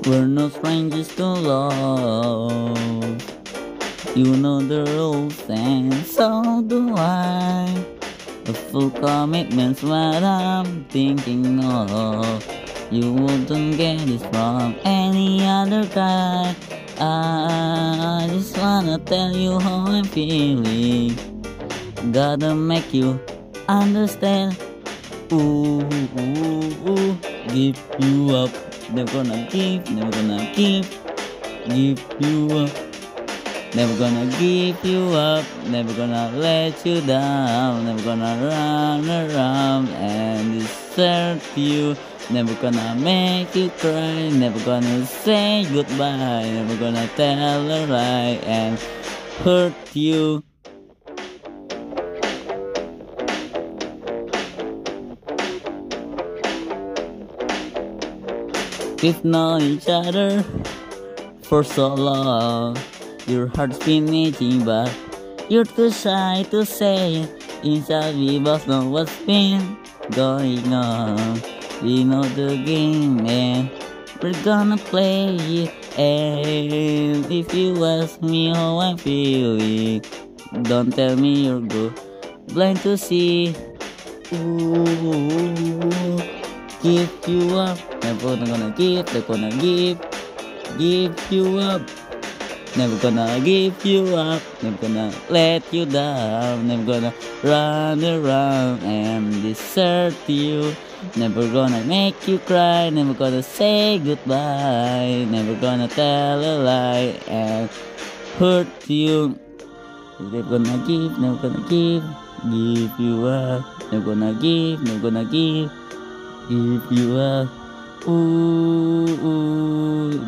We're no strangers to love. You know the rules and so do I. A full commitment's what I'm thinking of. You wouldn't get it from any other guy. I just wanna tell you how I'm feeling. Gotta make you understand. Ooh, ooh, ooh. Give you up. Never gonna give, never gonna give you up. Never gonna give you up, never gonna let you down, never gonna run around and desert you, never gonna make you cry, never gonna say goodbye, never gonna tell a lie and hurt you. We've known each other for so long. Your heart's been itching, but you're too shy to say it. Inside we both know what's been going on. We know the game and we're gonna play it. And if you ask me how I'm feeling, don't tell me you're good, blind to see. Ooh, give you up. Never gonna give, never gonna give you up. Never gonna give you up, never gonna let you down, never gonna run around and desert you, never gonna make you cry, never gonna say goodbye, never gonna tell a lie and hurt you. Never gonna give, never gonna give you up, never gonna give you up. Ooh,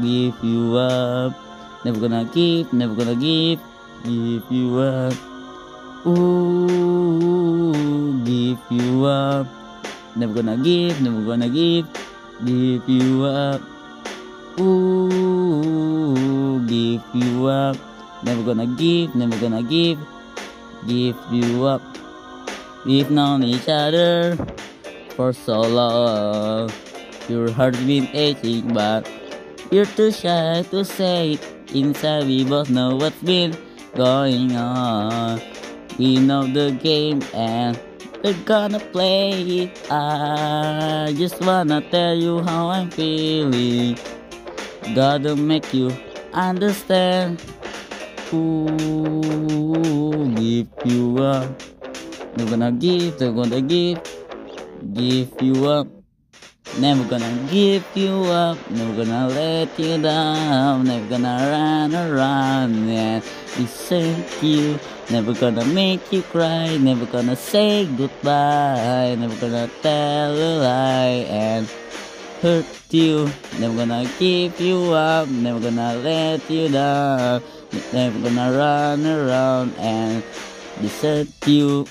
give you up. Never gonna give you up. Ooh, give you up. Never gonna give you up. Ooh, give you up. Never gonna give you up. We've known each other for so long. Your heart's been aching, but you're too shy to say it. Inside we both know what's been going on. We know the game and we're gonna play it. I just wanna tell you how I'm feeling. Gotta make you understand. Ooh, give you up. Never gonna give you up. Never gonna give you up, never gonna let you down, never gonna run around and desert you, never gonna make you cry, never gonna say goodbye, never gonna tell a lie and hurt you, never gonna give you up, never gonna let you down, never gonna run around and desert you.